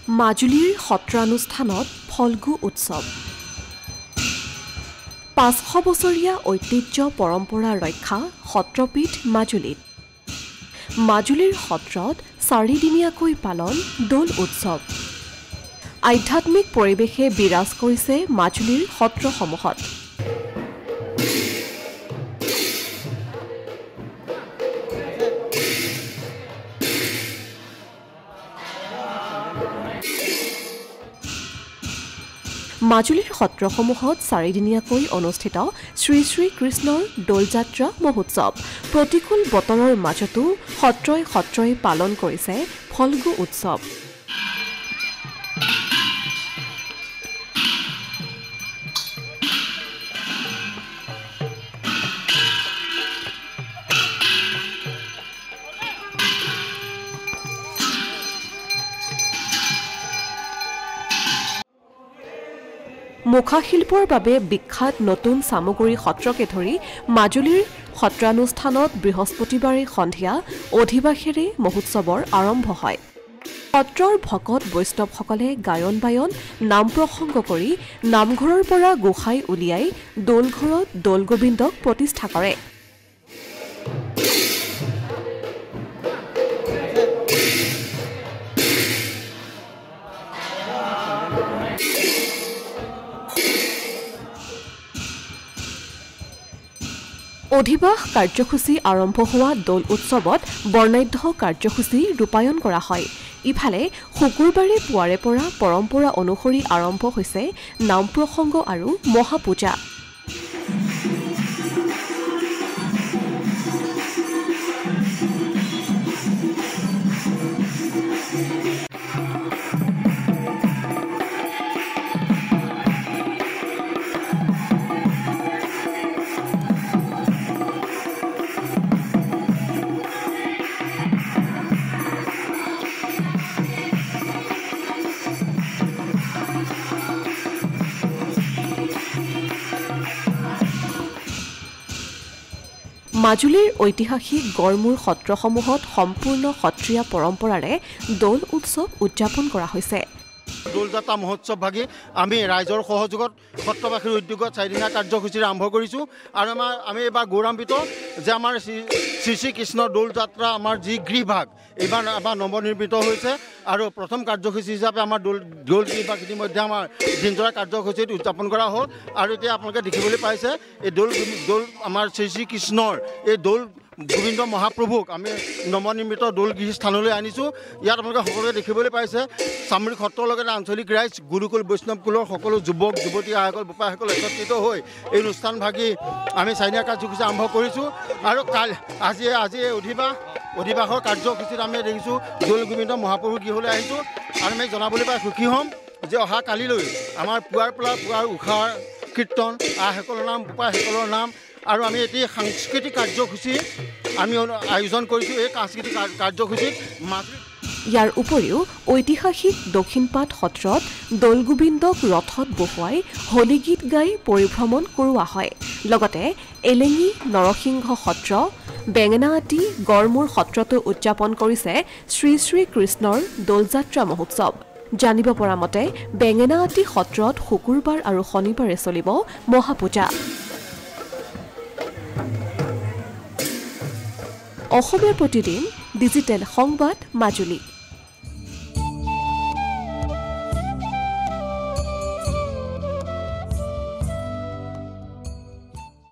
মাজুলীৰ সত্ৰানুষ্ঠানত ফল্গু উৎসৱ ৫০০ বছৰীয়া ঐতিহ্য পৰম্পৰা ৰক্ষা সত্ৰপীঠ মাজুলীত মাজুলীৰ সত্ৰত ৪ দিনীয়াকৈ পালন দোল উৎসৱ আধ্যাত্মিক পৰিৱেশে বিৰাজ কৰিছে মাজুলীৰ সত্ৰসমূহত মাজুলীৰ সত্ৰসমূহত ৪ দিনীয়াকৈ অনুষ্ঠিত শ্ৰী শ্ৰী কৃষ্ণৰ দোলযাত্ৰা মহোৎসৱ প্ৰতিকূল বতৰৰ মাজতো সত্ৰই পালন কৰিছে ফল্গু উৎসৱ মুখাশিল্পৰ বাবে বিখ্যাত নতুন চামগুৰি সত্ৰকে ধৰি মাজুলীৰ সত্ৰানুষ্ঠানত বৃহস্পতিবাৰে সন্ধিয়া অধিবাসেৰে মহোৎসৱৰ আৰম্ভ হয় সত্ৰৰ ভকত বৈষ্ণৱসকলে গায়ন বায়ন নাম প্ৰসংগ কৰি নামঘৰৰ পৰা গোসাই উলিয়াই দোলঘৰত দোল গোবিন্দক প্ৰতিষ্ঠা কৰে অধিবাস কাৰ্যসূচী আৰম্ভ হোৱা দোল উৎসৱত বৰ্ণাঢ্য কাৰ্যসূচী ৰূপায়ণ কৰা হয় ইফালে শুকুৰবাৰে পুৱাৰে পৰা পৰম্পৰা অনুসৰি আৰম্ভ হৈছে নাম প্ৰসংগ আৰু মহাপূজা মাজুলীৰ ঐতিহাসিক গড়মূৰ সত্ৰসমূহত সম্পূৰ্ণ সত্ৰীয়া পৰম্পৰাৰে দোল উৎসৱ উদযাপন কৰা হৈছে দোলযাত্ৰা মহোৎসৱ ভাগি আমি ৰাইজৰ সহযোগত সত্ৰবাসীৰ উদ্যোগত ৪ দিনীয়া কাৰ্যসূচী আৰম্ভ কৰিছোঁ আৰু আমি এইবাৰ গৌৰৱান্বিত যে আমাৰ শ্ৰী শ্ৰী কৃষ্ণৰ দোলযাত্ৰা আমাৰ যি গৃহভাগ এইবাৰ আমাৰ নৱনিৰ্মিত হৈছে আৰু প্ৰথম কাৰ্যসূচী হিচাপে আমাৰ দোল গৃহভাগ ইতিমধ্যে আমাৰ দিনজোৰা কাৰ্যসূচীত উদযাপন কৰা হ'ল আৰু এতিয়া আপোনালোকে দেখিবলৈ পাইছে এই দোল আমাৰ শ্ৰী শ্ৰী কৃষ্ণৰ এই দোল গোবিন্দ মহাপ্ৰভুক আমি নৱনিৰ্মিত দোলগৃহ স্থানলৈ আনিছোঁ ইয়াত আপোনালোকে সকলোৱে দেখিবলৈ পাইছে চামগুৰি সত্ৰৰ লগতে আঞ্চলিক ৰাইজ গুৰুকুল বৈষ্ণৱ কুলৰ সকলো যুৱক যুৱতী আইসকল বোপাইসকল একত্ৰিত হৈ এই অনুষ্ঠান ভাগি আমি ৪ দিনীয়া কাৰ্যসূচী আৰম্ভ কৰিছোঁ আৰু আজি অধিবাসৰ কাৰ্যসূচীত আমি দেখিছোঁ দৌল গোবিন্দ মহাপ্ৰভু গৃহলৈ আহিছোঁ আৰু আমি জনাবলৈ পাই সুখী হ'ম যে অহা কালিলৈ আমাৰ পুৱাৰ উষাৰ কীৰ্তন আইসকলৰ নাম বোপাইসকলৰ নাম আৰু আমি এটি সাংস্কৃতিক কাৰ্যসূচী আমি আয়োজন কৰিছোঁ এই সাংস্কৃতিক কাৰ্যসূচীত ইয়াৰ উপৰিও ঐতিহাসিক দক্ষিণপাট সত্ৰত দৌল গোবিন্দক ৰথত বহুৱাই হোলী গীত গাই পৰিভ্ৰমণ কৰোৱা হয় লগতে এলেঙি নৰসিংহ সত্ৰ বেঙেনাআটি গড়মূৰ সত্ৰতো উদযাপন কৰিছে শ্ৰী শ্ৰী কৃষ্ণৰ দোলযাত্ৰা মহোৎসৱ জানিব পৰা মতে বেঙেনাআটি সত্ৰত শুকুৰবাৰ আৰু শনিবাৰে চলিব মহাপূজা অসমীয়া প্ৰতিদিন ডিজিটেল সংবাদ মাজুলী